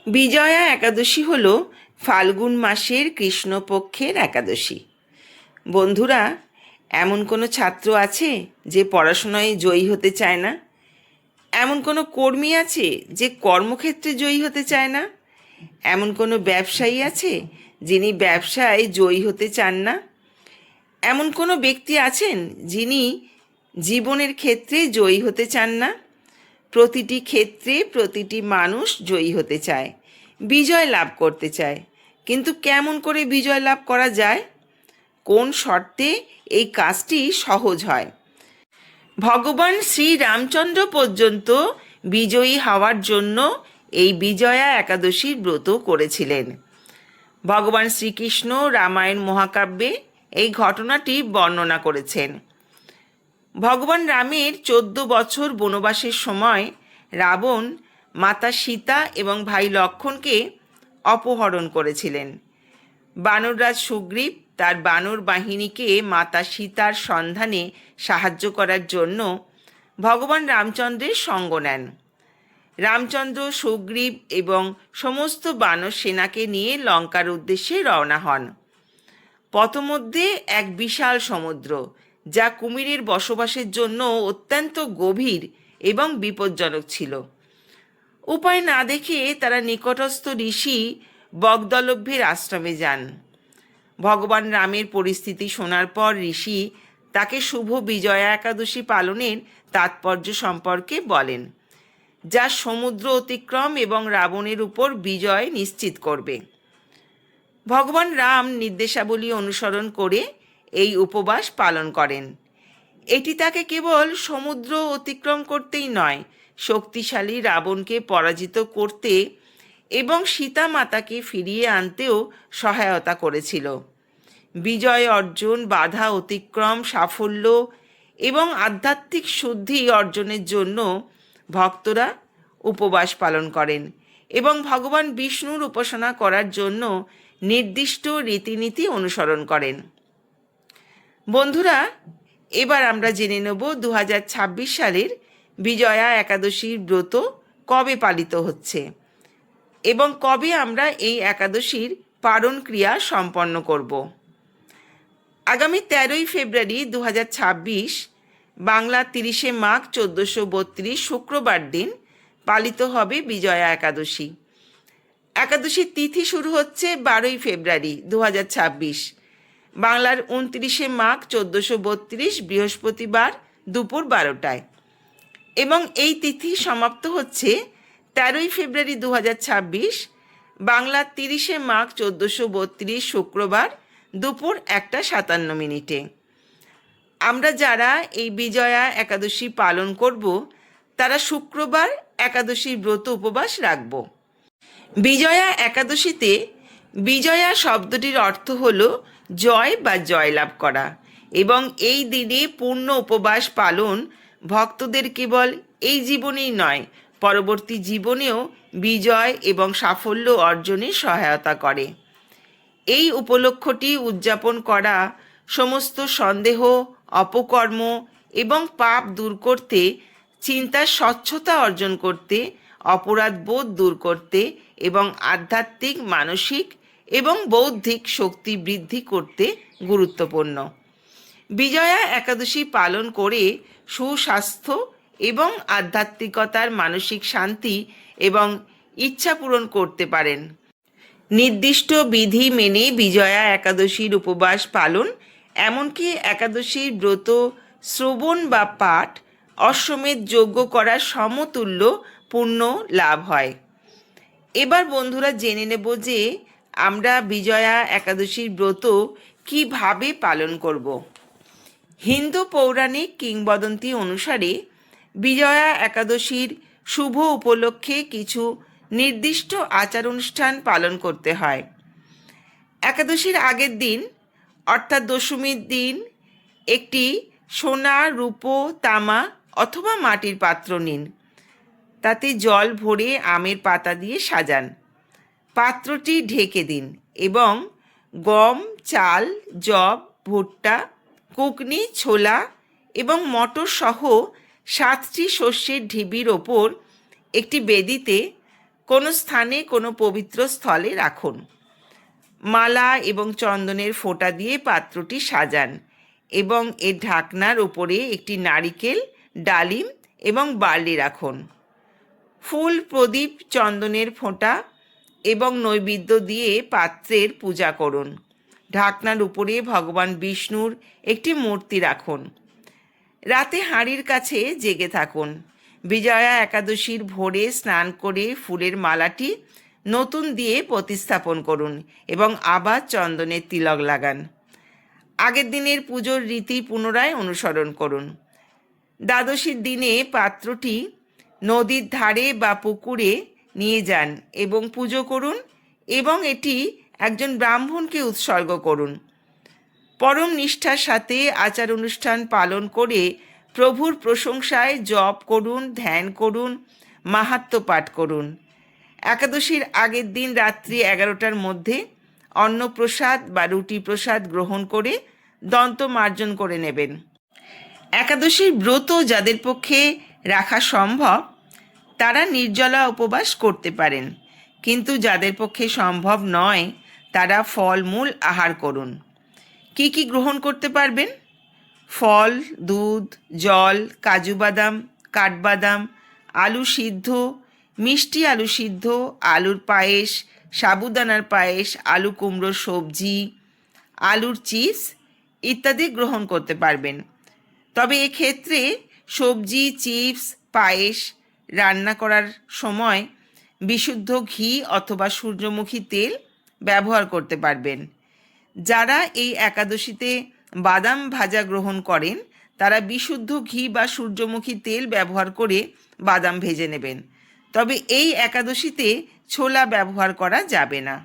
বিজয়া একাদশী হল ফাল্গুন মাসের কৃষ্ণপক্ষের একাদশী। বন্ধুরা, এমন কোনো ছাত্র আছে যে পড়াশোনায় জয়ী হতে চায় না? এমন কোনো কর্মী আছে যে কর্মক্ষেত্রে জয়ী হতে চায় না? এমন কোনো ব্যবসায়ী আছে যিনি ব্যবসায় জয়ী হতে চান না? এমন কোনো ব্যক্তি আছেন যিনি জীবনের ক্ষেত্রে জয়ী হতে চান না? প্রতিটি ক্ষেত্রে প্রতিটি মানুষ জয়ী হতে চায়, বিজয় লাভ করতে চায়। কিন্তু কেমন করে বিজয় লাভ করা যায়? কোন শর্তে এই কাজটি সহজ হয়? ভগবান শ্রী রামচন্দ্র পর্যন্ত বিজয়ী হওয়ার জন্য এই বিজয়া একাদশীর ব্রত করেছিলেন। ভগবান শ্রীকৃষ্ণ রামায়ণ মহাকাব্যে এই ঘটনাটি বর্ণনা করেছেন। ভগবান রামের 14 বছর বনবাসের সময় রাবণ মাতা সীতা এবং ভাই লক্ষ্মণকে অপহরণ করেছিলেন। বানররাজ সুগ্রীব তার বানর বাহিনীকে মাতা সীতার সন্ধানে সাহায্য করার জন্য ভগবান রামচন্দ্রের সঙ্গ নেন। রামচন্দ্র, সুগ্রীব এবং সমস্ত বানর সেনাকে নিয়ে লঙ্কার উদ্দেশ্যে রওনা হন। পথমধ্যে এক বিশাল সমুদ্র, যা কুমিরের বসবাসের জন্য অত্যন্ত গভীর এবং বিপজ্জনক ছিল। উপায় না দেখে তারা নিকটস্থ ঋষি বগদলভ্যের আশ্রমে যান। ভগবান রামের পরিস্থিতি শোনার পর ঋষি তাকে শুভ বিজয়া একাদশী পালনের তাৎপর্য সম্পর্কে বলেন, যা সমুদ্র অতিক্রম এবং রাবণের উপর বিজয় নিশ্চিত করবে। ভগবান রাম নির্দেশাবলী অনুসরণ করে এই উপবাস পালন করেন। এটি তাকে কেবল সমুদ্র অতিক্রম করতেই নয়, শক্তিশালী রাবণকে পরাজিত করতে এবং সীতা মাতাকে ফিরিয়ে আনতেও সহায়তা করেছিল। বিজয় অর্জন, বাধা অতিক্রম, সাফল্য এবং আধ্যাত্মিক শুদ্ধি অর্জনের জন্য ভক্তরা উপবাস পালন করেন এবং ভগবান বিষ্ণুর উপাসনা করার জন্য নির্দিষ্ট রীতিনীতি অনুসরণ করেন। বন্ধুরা, এবার আমরা জেনে নেব 2026 সালের বিজয়া একাদশীর ব্রত কবে পালিত হচ্ছে এবং কবে আমরা এই একাদশীর পারণ ক্রিয়া সম্পন্ন করব। আগামী 13ই ফেব্রুয়ারি 2026 বাংলা 30শে মাঘ 1432 শুক্রবার দিন পালিত হবে বিজয়া একাদশী। একাদশীর তিথি শুরু হচ্ছে 12ই ফেব্রুয়ারি 2026, বাংলার 29শে মাঘ 1432 বৃহস্পতিবার দুপুর 12টায়, এবং এই তিথি সমাপ্ত হচ্ছে 13ই ফেব্রুয়ারি 2026 বাংলা 30শে মাঘ 1432 শুক্রবার দুপুর 1:57। আমরা যারা এই বিজয়া একাদশী পালন করব তারা শুক্রবার একাদশীর ব্রত উপবাস রাখব। বিজয়া একাদশীতে বিজয়া শব্দটির অর্থ হল জয় বা জয়লাভ করা, এবং এই দিনে পূর্ণ উপবাস পালন ভক্তদের কেবল এই জীবনেই নয়, পরবর্তী জীবনেও বিজয় এবং সাফল্য অর্জনে সহায়তা করে। এই উপলক্ষটি উদযাপন করা সমস্ত সন্দেহ, অপকর্ম এবং পাপ দূর করতে, চিন্তার স্বচ্ছতা অর্জন করতে, অপরাধ বোধ দূর করতে এবং আধ্যাত্মিক, মানসিক এবং বৌদ্ধিক শক্তি বৃদ্ধি করতে গুরুত্বপূর্ণ। বিজয়া একাদশী পালন করে সুস্বাস্থ্য এবং আধ্যাত্মিকতার মানসিক শান্তি এবং ইচ্ছা পূরণ করতে পারেন। নির্দিষ্ট বিধি মেনে বিজয়া একাদশীর উপবাস পালন, এমনকি একাদশীর ব্রত শ্রবণ বা পাঠ, অশ্বমেধ যজ্ঞ করার সমতুল্য পুণ্য লাভ হয়। এবার বন্ধুরা জেনে নেব যে আমরা বিজয়া একাদশীর ব্রত কিভাবে পালন করব। হিন্দু পৌরাণিক কিংবদন্তি অনুসারে বিজয়া একাদশীর শুভ উপলক্ষে কিছু নির্দিষ্ট আচার অনুষ্ঠান পালন করতে হয়। একাদশীর আগের দিন অর্থাৎ দশমীর দিন একটি সোনা, রূপো, তামা অথবা মাটির পাত্র নিন। তাতে জল ভরে আমের পাতা দিয়ে সাজান। পাত্রটি ঢেকে দিন এবং গম, চাল, যব, ভুট্টা, কুকনি, ছোলা এবং মটর সহ 7টি শস্যের ঢিবির ওপর একটি বেদিতে কোনো স্থানে কোনো পবিত্র স্থলে রাখুন। মালা এবং চন্দনের ফোঁটা দিয়ে পাত্রটি সাজান এবং এর ঢাকনার উপরে একটি নারিকেল, ডালিম এবং বার্লি রাখুন। ফুল, প্রদীপ, চন্দনের ফোঁটা এবং নৈবেদ্য দিয়ে পাত্রের পূজা করুন। ঢাকনার উপরে ভগবান বিষ্ণুর একটি মূর্তি রাখুন। রাতে হাঁড়ির কাছে জেগে থাকুন। বিজয়া একাদশীর ভোরে স্নান করে ফুলের মালাটি নতুন দিয়ে প্রতিস্থাপন করুন এবং আবার চন্দনের তিলক লাগান। আগের দিনের পুজোর রীতি পুনরায় অনুসরণ করুন। দ্বাদশীর দিনে পাত্রটি নদীর ধারে বা পুকুরে নিয়ে যান এবং পুজো করুন এবং এটি একজন ব্রাহ্মণকে উৎসর্গ করুন। পরম নিষ্ঠার সাথে আচার অনুষ্ঠান পালন করে প্রভুর প্রশংসায় জপ করুন, ধ্যান করুন, মাহাত্ম্য পাঠ করুন। একাদশীর আগের দিন রাত্রি 11টার মধ্যে অন্নপ্রসাদ বা রুটি প্রসাদ গ্রহণ করে দন্ত মার্জন করে নেবেন। একাদশীর ব্রত যাদের পক্ষে রাখা সম্ভব তারা নির্জলা উপবাস করতে পারেন, কিন্তু যাদের পক্ষে সম্ভব নয় তারা ফলমূল আহার করুন। কি কি গ্রহণ করতে পারবেন? ফল, দুধ, জল, কাজু বাদাম, কাঠবাদাম, আলু সিদ্ধ, মিষ্টি আলু সিদ্ধ, আলুর পায়েস, সাবুদানার পায়েস, আলু কুমড়োর সবজি, আলুর চিপস ইত্যাদি গ্রহণ করতে পারবেন। তবে এক্ষেত্রে সবজি, চিপস, পায়েস রান্না করার সময় বিশুদ্ধ ঘি অথবা সূর্যমুখী তেল ব্যবহার করতে পারবেন। যারা এই একাদশীতে বাদাম ভাজা গ্রহণ করেন তারা বিশুদ্ধ ঘি বা সূর্যমুখী তেল ব্যবহার করে বাদাম ভেজে নেবেন। তবে এই একাদশীতে ছোলা ব্যবহার করা যাবে না।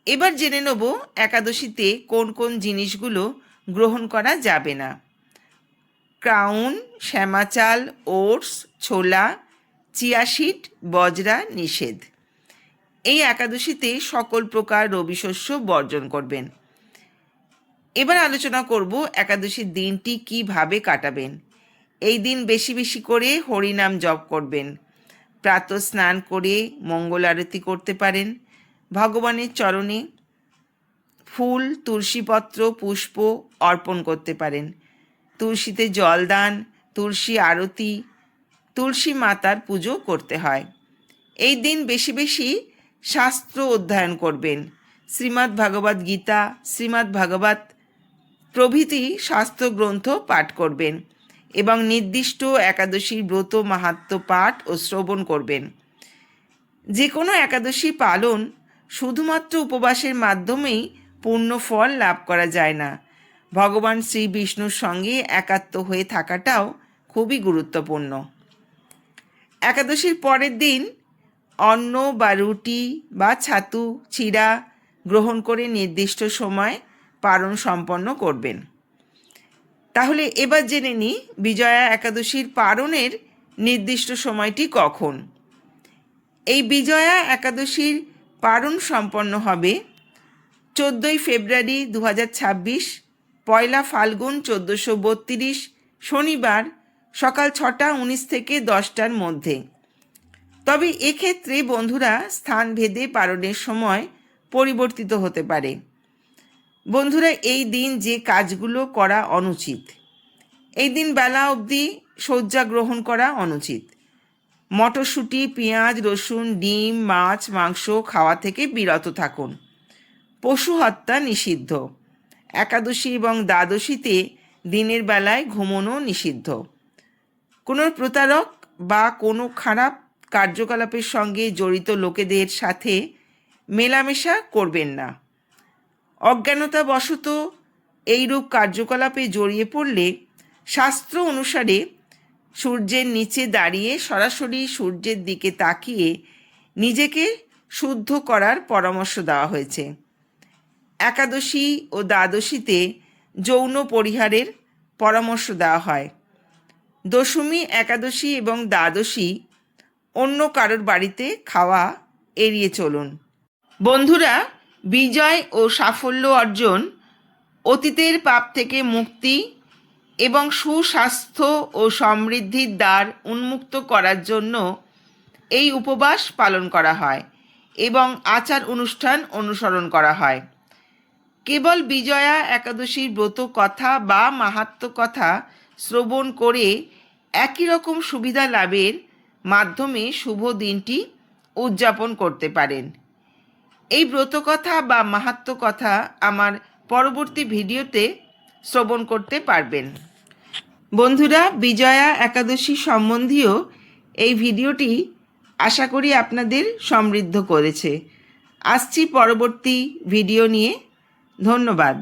এবার জেনে নেব একাদশীতে কোন কোন জিনিসগুলো গ্রহণ করা যাবে না। ক্রাউন, শ্যামা চাল, ওটস, ছোলা, চিয়া সিড, বজরা নিষেধ। এই একাদশীতে সকল প্রকার রবি শস্য বর্জন করবেন। এবার আলোচনা করব একাদশীর দিনটি কিভাবে কাটাবেন। এই দিন বেশি বেশি করে হরিনাম জপ করবেন। প্রাতঃ স্নান করে মঙ্গল আরতি করতে পারেন। ভগবানের চরণে ফুল, তুলসীপত্র, পুষ্প অর্পণ করতে পারেন। তুলসীতে জলদান, তুলসী আরতি, তুলসী মাতার পুজো করতে হয়। এই দিন বেশি বেশি শাস্ত্র অধ্যয়ন করবেন। শ্রীমদ্ ভাগবত গীতা, শ্রীমদ্ ভাগবত প্রভৃতি শাস্ত্র গ্রন্থ পাঠ করবেন এবং নির্দিষ্ট একাদশীর ব্রত মাহাত্ম্য পাঠ ও শ্রবণ করবেন। যে কোনো একাদশী পালন শুধুমাত্র উপবাসের মাধ্যমেই পূর্ণ ফল লাভ করা যায় না। ভগবান শ্রী বিষ্ণুর সঙ্গে একাত্ম হয়ে থাকাটাও খুবই গুরুত্বপূর্ণ। একাদশীর পরের দিন অন্ন বা রুটি বা ছাতু, চিড়া গ্রহণ করে নির্দিষ্ট সময় পারণ সম্পন্ন করবেন। তাহলে এবার জেনে নিই বিজয়া একাদশীর পারণের নির্দিষ্ট সময়টি কখন। এই বিজয়া একাদশীর পারণ সম্পন্ন হবে 14ই ফেব্রুয়ারি 2026, পয়লা ফাল্গুন 1432 শনিবার সকাল 6:19 থেকে 10টার মধ্যে। তবে এক্ষেত্রে বন্ধুরা স্থানভেদে পারণের সময় পরিবর্তিত হতে পারে। বন্ধুরা, এই দিন যে কাজগুলো করা অনুচিত, এই দিন বেলা অবধি শয্যা গ্রহণ করা অনুচিত। মটরশুঁটি, পেঁয়াজ, রসুন, ডিম, মাছ, মাংস খাওয়া থেকে বিরত থাকুন। পশু হত্যা নিষিদ্ধ। একাদশী এবং দ্বাদশীতে দিনের বেলায় ঘুমোনো নিষিদ্ধ। কোনো প্রতারক বা কোনো খারাপ কার্যকলাপের সঙ্গে জড়িত লোকেদের সাথে মেলামেশা করবেন না। অজ্ঞানতাবশত এইরূপ কার্যকলাপে জড়িয়ে পড়লে শাস্ত্র অনুসারে সূর্যের নিচে দাঁড়িয়ে সরাসরি সূর্যের দিকে তাকিয়ে নিজেকে শুদ্ধ করার পরামর্শ দেওয়া হয়েছে। একাদশী ও দ্বাদশীতে যৌন পরিহারের পরামর্শ দেওয়া হয়। দশমী, একাদশী এবং দ্বাদশী অন্য কারোর বাড়িতে খাওয়া এড়িয়ে চলুন। বন্ধুরা, বিজয় ও সাফল্য অর্জন, অতীতের পাপ থেকে মুক্তি এবং সুস্বাস্থ্য ও সমৃদ্ধির দ্বার উন্মুক্ত করার জন্য এই উপবাস পালন করা হয় এবং আচার অনুষ্ঠান অনুসরণ করা হয়। কেবল বিজয়া একাদশীর ব্রত কথা বা মাহাত্ম্য কথা শ্রবণ করে একই রকম সুবিধা লাভের মাধ্যমে শুভ দিনটি উদযাপন করতে পারেন। এই ব্রতকথা বা মাহাত্ম্য কথা আমার পরবর্তী ভিডিওতে শ্রবণ করতে পারবেন। বন্ধুরা, বিজয়া একাদশী সম্বন্ধীয় এই ভিডিওটি আশা করি আপনাদের সমৃদ্ধ করেছে। আসছি পরবর্তী ভিডিও নিয়ে। ধন্যবাদ।